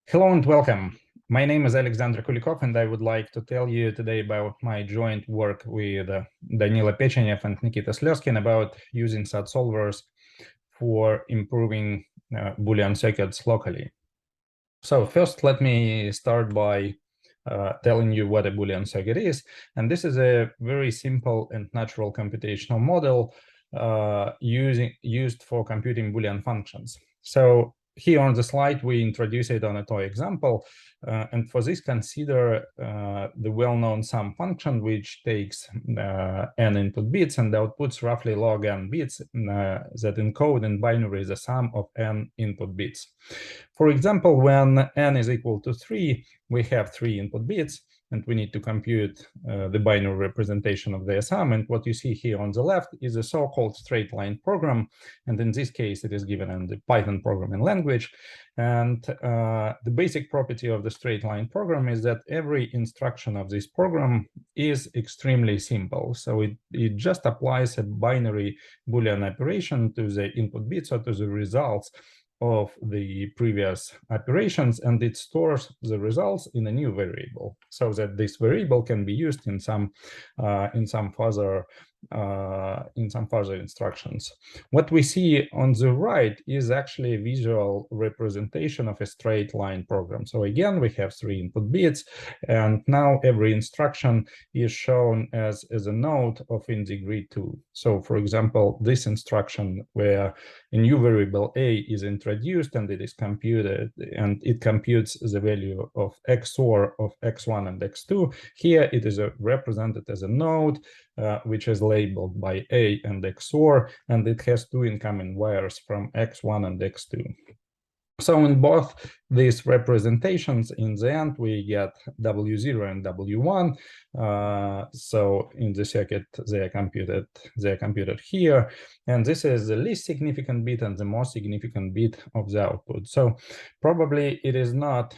Hello and welcome. My name is Alexander Kulikov, and I would like to tell you today about my joint work with Danila Pechenev and Nikita Slezkin about using SAT solvers for improving Boolean circuits locally. So first, let me start by telling you what a Boolean circuit is. And this is a very simple and natural computational model used for computing Boolean functions. So here on the slide, we introduce it on a toy example. And for this, consider the well-known sum function, which takes n input bits and outputs roughly log n bits that encode in binary the sum of n input bits. For example, when n is equal to 3, we have 3 input bits, and we need to compute the binary representation of their sum. And what you see here on the left is a so-called straight line program. And in this case, it is given in the Python programming language. And the basic property of the straight line program is that every instruction of this program is extremely simple. So it just applies a binary Boolean operation to the input bits or to the results of the previous operations, and it stores the results in a new variable, so that this variable can be used in some further instructions. What we see on the right is actually a visual representation of a straight line program. So again, we have 3 input bits, and now every instruction is shown as a node of in degree 2. So for example, this instruction where a new variable a is introduced and it is computed, and it computes the value of XOR of x1 and x2. Here it is represented as a node which is labeled by A and XOR, and it has 2 incoming wires from X1 and X2. So in both these representations, in the end, we get W0 and W1. So in the circuit, they are computed here. And this is the least significant bit and the most significant bit of the output. So probably it is not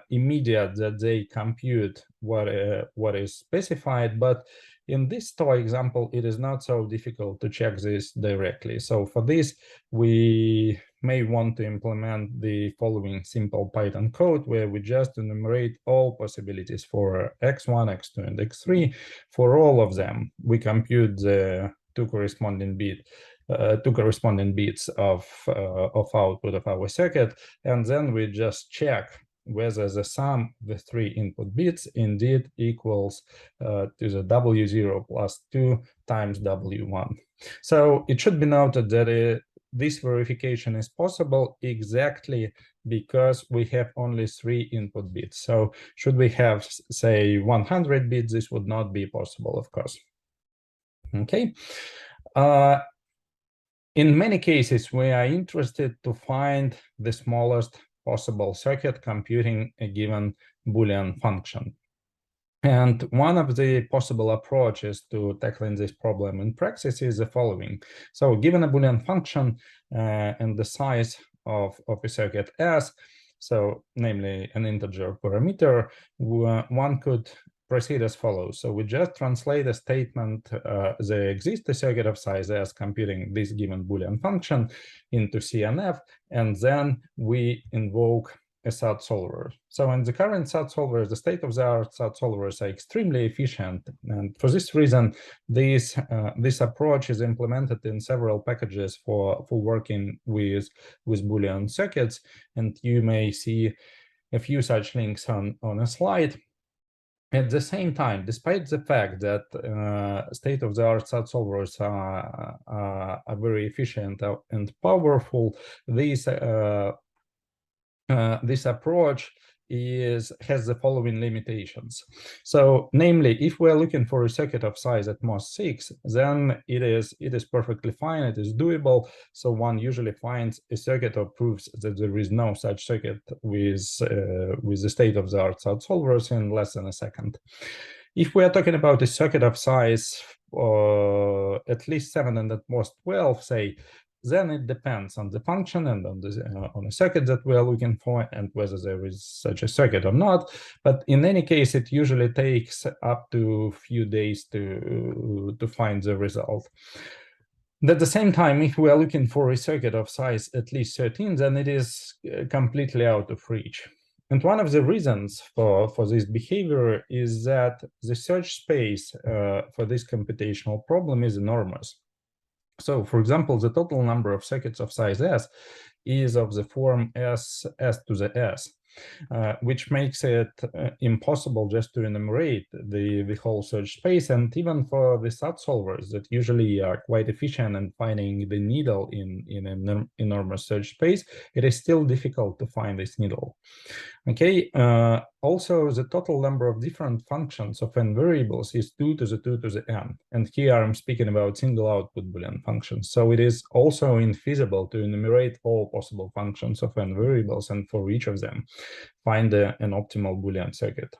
immediate that they compute what is specified, but in this toy example, it is not so difficult to check this directly. So for this, we may want to implement the following simple Python code where we just enumerate all possibilities for x1, x2, and x3. For all of them, we compute the two corresponding bits of output of our circuit, and then we just check whether the sum of the 3 input bits indeed equals to the W0 plus 2 times W1. So it should be noted that this verification is possible exactly because we have only 3 input bits. So should we have, say, 100 bits, this would not be possible, of course. Okay. In many cases, we are interested to find the smallest possible circuit computing a given Boolean function. And one of the possible approaches to tackling this problem in practice is the following. So given a Boolean function and the size of a circuit S, so namely an integer parameter, one could proceed as follows. So we just translate a statement, there exists a circuit of size S computing this given Boolean function into CNF, and then we invoke a SAT solver. So in the current SAT solvers, the state-of-the-art SAT solvers are extremely efficient. And for this reason, this approach is implemented in several packages for working with Boolean circuits. And you may see a few such links on a slide. At the same time, despite the fact that state-of-the-art SAT solvers are very efficient and powerful, this approach has the following limitations. So namely, if we're looking for a circuit of size at most 6, then it is perfectly fine, it is doable. So one usually finds a circuit or proves that there is no such circuit with the state-of-the-art SAT solvers in less than a second. If we are talking about a circuit of size at least 7 and at most 12, say, then it depends on the function and on the circuit that we are looking for and whether there is such a circuit or not. But in any case, it usually takes up to a few days to find the result. At the same time, if we are looking for a circuit of size at least 13, then it is completely out of reach. And one of the reasons for this behavior is that the search space for this computational problem is enormous. So, for example, the total number of circuits of size S is of the form S to the S, which makes it impossible just to enumerate the whole search space. And even for the SAT solvers that usually are quite efficient in finding the needle in an enormous search space, it is still difficult to find this needle. Okay, also the total number of different functions of n variables is 2 to the 2 to the n. And here I'm speaking about single output Boolean functions. So it is also infeasible to enumerate all possible functions of n variables and for each of them find an optimal Boolean circuit.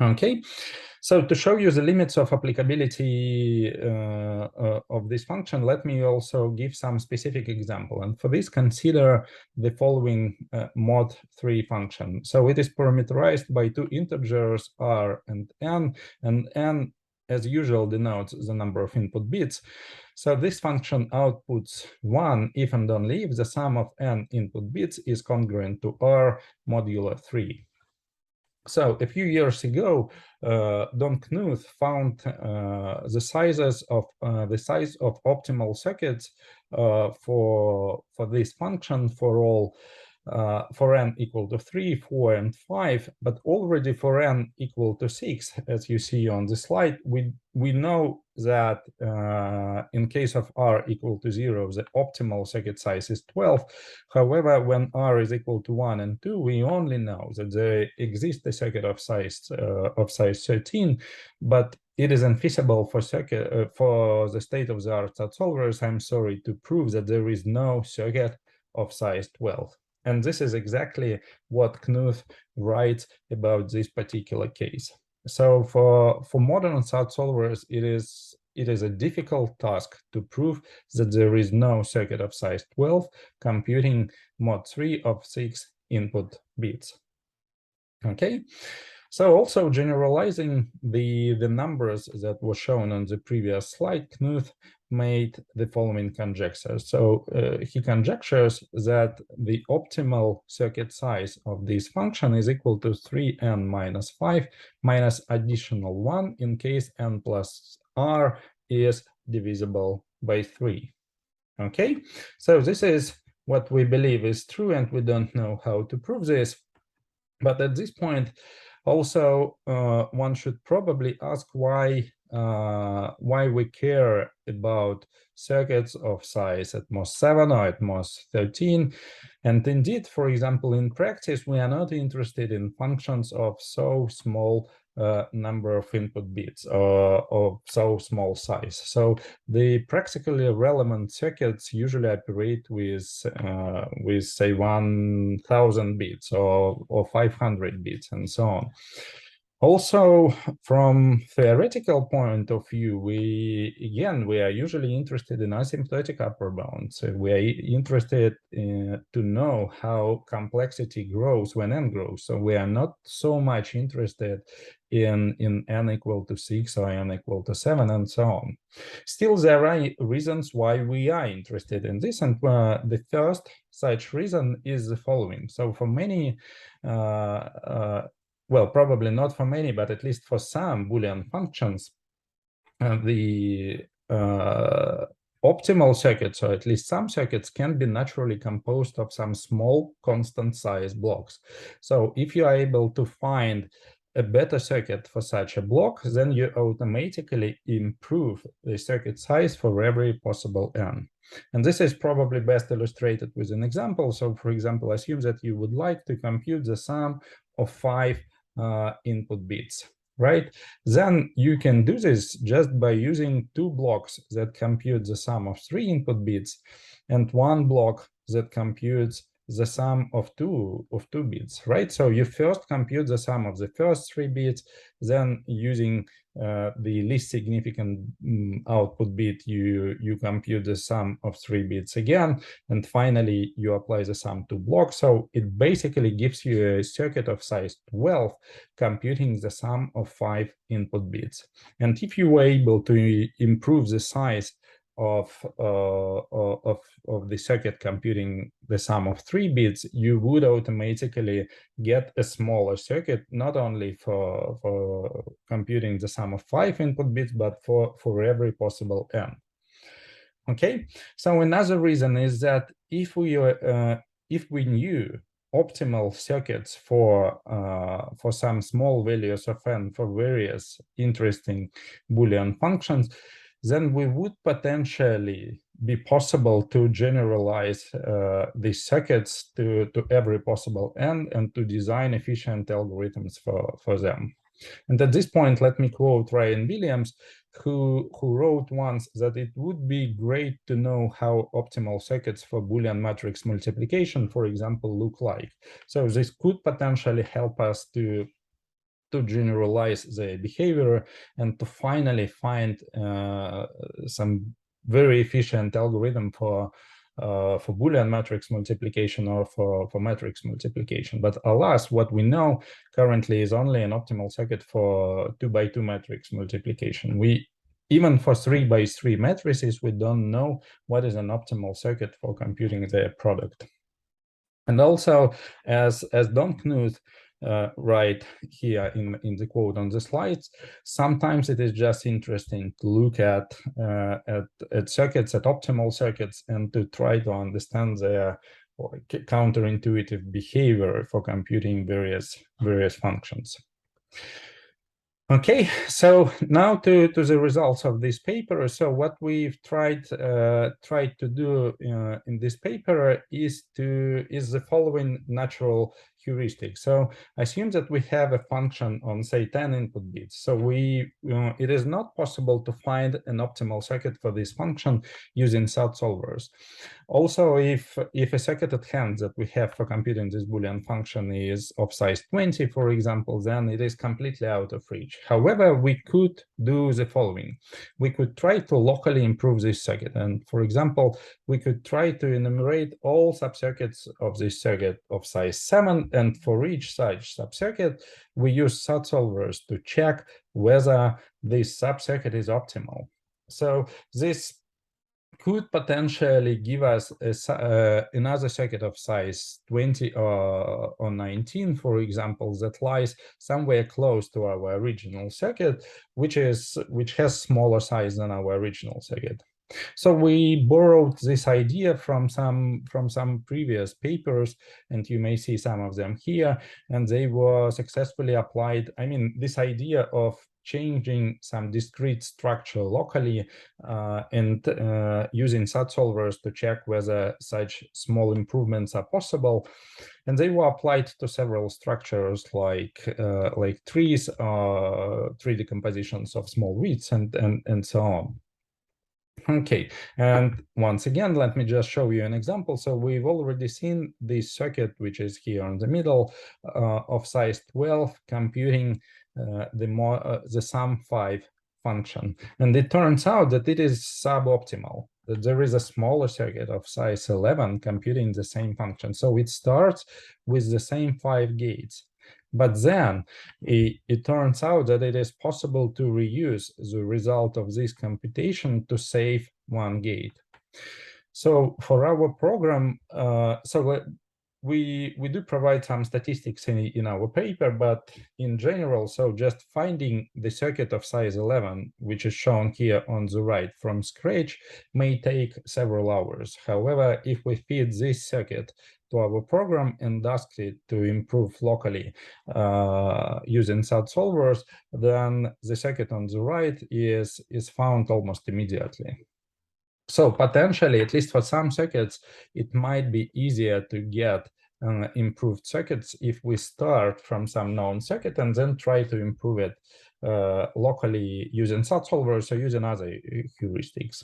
Okay, so to show you the limits of applicability of this function, let me also give some specific example. And for this, consider the following mod 3 function. So it is parameterized by two integers r and n, as usual, denotes the number of input bits. So this function outputs 1 if and only if the sum of n input bits is congruent to r modulo 3. So a few years ago, Don Knuth found the size of optimal circuits for this function for all for n equal to 3, 4, and 5, but already for n equal to 6, as you see on the slide, we know that in case of r equal to 0, the optimal circuit size is 12. However, when r is equal to 1 and 2, we only know that there exists a circuit of size 13, but it is infeasible for the state-of-the-art solvers, I'm sorry, to prove that there is no circuit of size 12. And this is exactly what Knuth writes about this particular case. So for modern SAT solvers, it is a difficult task to prove that there is no circuit of size 12 computing mod 3 of 6 input bits. Okay, so also generalizing the numbers that were shown on the previous slide, Knuth made the following conjecture. So he conjectures that the optimal circuit size of this function is equal to 3n minus 5 minus additional 1 in case n plus r is divisible by 3. Okay, so this is what we believe is true, and we don't know how to prove this. But at this point, also, one should probably ask why we care about circuits of size at most 7 or at most 13. And indeed, for example, in practice, we are not interested in functions of so small number of input bits or of so small size. So the practically relevant circuits usually operate with say 1000 bits or 500 bits and so on. Also, from theoretical point of view, we are usually interested in asymptotic upper bounds. So we are interested to know how complexity grows when n grows. So we are not so much interested in n equal to 6 or n equal to 7 and so on. Still, there are reasons why we are interested in this, and the first such reason is the following. So for many well, probably not for many, but at least for some Boolean functions, the optimal circuits, or at least some circuits, can be naturally composed of some small constant size blocks. So if you are able to find a better circuit for such a block, then you automatically improve the circuit size for every possible n. And this is probably best illustrated with an example. So for example, assume that you would like to compute the sum of 5 input bits, right? Then you can do this just by using two blocks that compute the sum of 3 input bits and one block that computes the sum of two bits, right? So you first compute the sum of the first 3 bits, then using the least significant output bit, you compute the sum of 3 bits again, and finally you apply the sum to blocks. So it basically gives you a circuit of size 12 computing the sum of 5 input bits. And if you were able to improve the size of the circuit computing the sum of 3 bits, you would automatically get a smaller circuit, not only for computing the sum of 5 input bits, but for every possible n. Okay, so another reason is that if we knew optimal circuits for some small values of n for various interesting Boolean functions, then we would potentially be possible to generalize these circuits to every possible n and to design efficient algorithms for them. And at this point, let me quote Ryan Williams, who wrote once that it would be great to know how optimal circuits for Boolean matrix multiplication, for example, look like. So this could potentially help us to generalize the behavior and to finally find some very efficient algorithm for Boolean matrix multiplication or for matrix multiplication. But alas, what we know currently is only an optimal circuit for 2x2 matrix multiplication. Even for 3x3 matrices, we don't know what is an optimal circuit for computing their product. And also, as Don Knuth right here in the quote on the slides, sometimes it is just interesting to look at circuits, at optimal circuits, and to try to understand their counterintuitive behavior for computing various functions. Okay, so now to the results of this paper. So what we've tried to do in this paper is the following natural heuristic. So assume that we have a function on, say, 10 input bits. So it is not possible to find an optimal circuit for this function using SAT solvers. Also, if a circuit at hand that we have for computing this Boolean function is of size 20, for example, then it is completely out of reach. However, we could do the following. We could try to locally improve this circuit. And for example, we could try to enumerate all subcircuits of this circuit of size 7. And for each such subcircuit, we use SAT solvers to check whether this subcircuit is optimal. So this could potentially give us another circuit of size 20 or 19, for example, that lies somewhere close to our original circuit, which has smaller size than our original circuit. So we borrowed this idea from some previous papers, and you may see some of them here, and they were successfully applied. I mean, this idea of changing some discrete structure locally and using SAT solvers to check whether such small improvements are possible. And they were applied to several structures like trees, tree decompositions of small weeds, and so on. Okay, and once again, let me just show you an example. So we've already seen this circuit, which is here in the middle, of size 12, computing the sum 5 function. And it turns out that it is suboptimal, that there is a smaller circuit of size 11 computing the same function. So it starts with the same 5 gates. But then it turns out that it is possible to reuse the result of this computation to save one gate. So for our program, we do provide some statistics in our paper, but in general, so just finding the circuit of size 11, which is shown here on the right from scratch, may take several hours. However, if we feed this circuit to our program and ask it to improve locally using SAT solvers, then the circuit on the right is found almost immediately. So potentially, at least for some circuits, it might be easier to get improved circuits if we start from some known circuit and then try to improve it locally using SAT solvers or using other heuristics.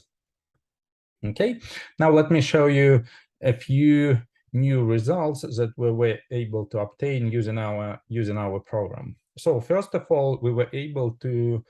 Okay, now let me show you a few new results that we were able to obtain using our program. So first of all, we were able to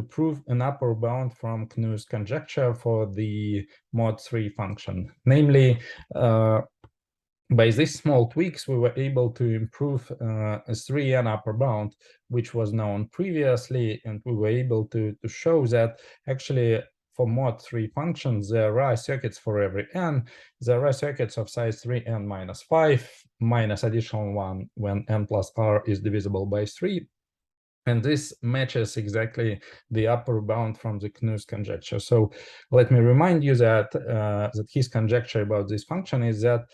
prove an upper bound from Knuth's conjecture for the mod 3 function. Namely, by these small tweaks, we were able to improve a 3n upper bound, which was known previously, and we were able to show that actually mod 3 functions, there are circuits for every n. There are circuits of size 3n minus 5 minus additional 1 when n plus r is divisible by 3. And this matches exactly the upper bound from the Knud's conjecture. So let me remind you that that his conjecture about this function is that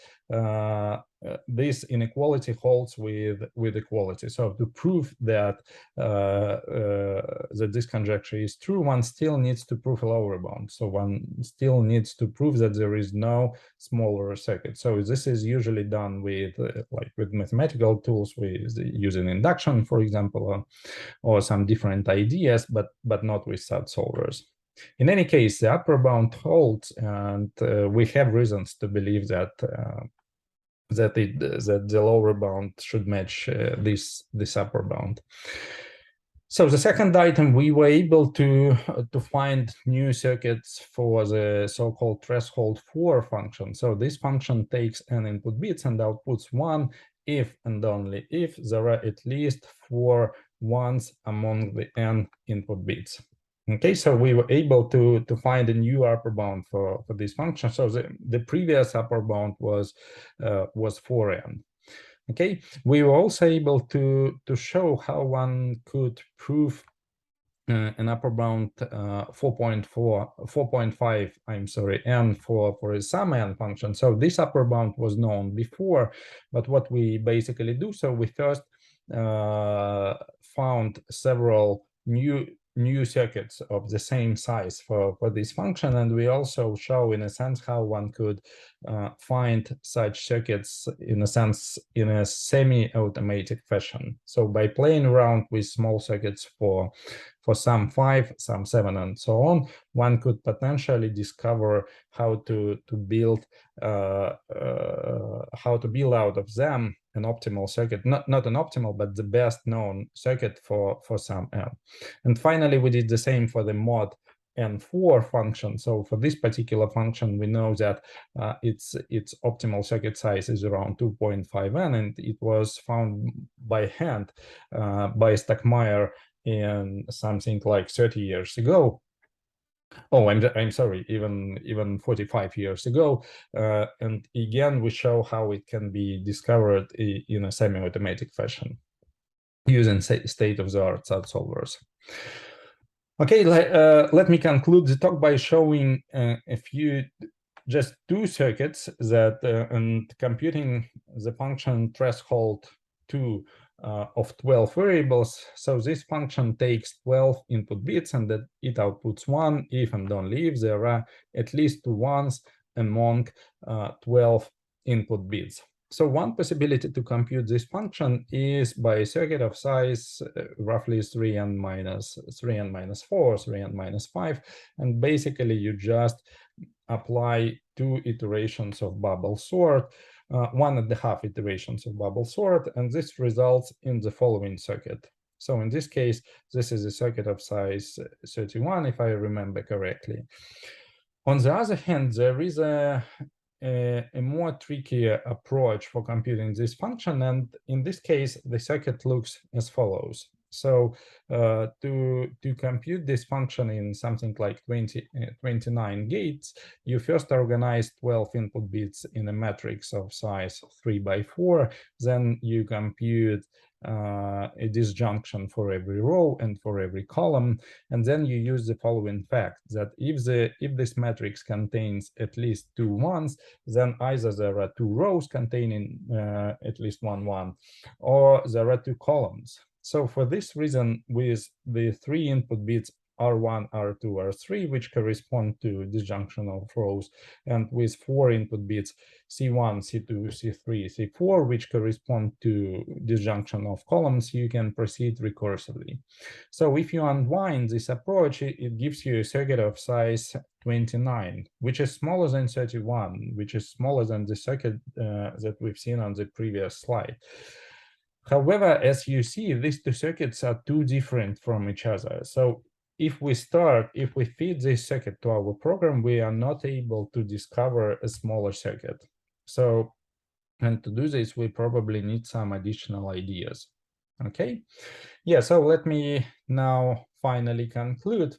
this inequality holds with equality. So to prove that that this conjecture is true, one still needs to prove a lower bound. So one still needs to prove that there is no smaller circuit. So this is usually done with like with mathematical tools, with using induction, for example, or some different ideas, but not with such solvers. In any case, the upper bound holds, and we have reasons to believe that that the lower bound should match this upper bound. So the second item, we were able to find new circuits for the so-called threshold 4 function. So this function takes n input bits and outputs 1 if and only if there are at least 4 ones among the n input bits. Okay, so we were able to find a new upper bound for this function. So the previous upper bound was 4n. Okay, we were also able to show how one could prove an upper bound 4.5, I'm sorry, n for a sum n function. So this upper bound was known before, but what we basically do, so we first found several new circuits of the same size for this function, and we also show in a sense how one could find such circuits in a sense in a semi-automatic fashion. So by playing around with small circuits for sum 5, sum 7, and so on, one could potentially discover how to build out of them an optimal circuit, not an optimal, but the best known circuit for sum n. And finally, we did the same for the mod n4 function. So for this particular function, we know that its optimal circuit size is around 2.5n, and it was found by hand by Stockmeyer in something like 30 years ago. Oh, I'm sorry, even 45 years ago. And again, we show how it can be discovered in a semi-automatic fashion using state-of-the-art solvers. Okay, let me conclude the talk by showing just two circuits that and computing the function threshold 2 of 12 variables. So this function takes 12 input bits and that it outputs 1 if and only if there are at least 2 ones among 12 input bits. So one possibility to compute this function is by a circuit of size roughly 3n minus 4, 3n minus 5, and basically you just apply 2 iterations of bubble sort, 1.5 iterations of bubble sort, and this results in the following circuit. So in this case, this is a circuit of size 31, if I remember correctly. On the other hand, there is a more tricky approach for computing this function, and in this case, the circuit looks as follows. So to compute this function in something like 29 gates, you first organize 12 input bits in a matrix of size 3 by 4, then you compute a disjunction for every row and for every column, and then you use the following fact that if this matrix contains at least 2 ones, then either there are 2 rows containing at least 1 1, or there are 2 columns. So for this reason, with the 3 input bits R1, R2, R3, which correspond to disjunction of rows, and with 4 input bits C1, C2, C3, C4, which correspond to disjunction of columns, you can proceed recursively. So if you unwind this approach, it gives you a circuit of size 29, which is smaller than 31, which is smaller than the circuit that we've seen on the previous slide. However, as you see, these two circuits are too different from each other. So if we feed this circuit to our program, we are not able to discover a smaller circuit. So, and to do this, we probably need some additional ideas. Okay, yeah, so let me now finally conclude.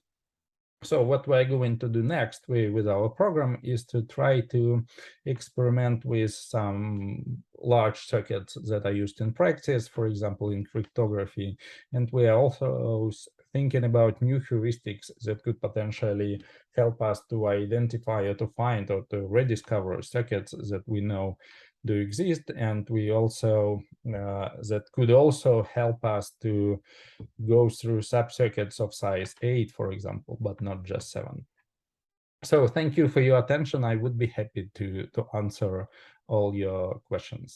So what we're going to do next with our program is to try to experiment with some large circuits that are used in practice, for example, in cryptography. And we are also thinking about new heuristics that could potentially help us to identify or to find or to rediscover circuits that we know do exist. And we also, that could also help us to go through subcircuits of size 8, for example, but not just 7. So thank you for your attention. I would be happy to answer all your questions.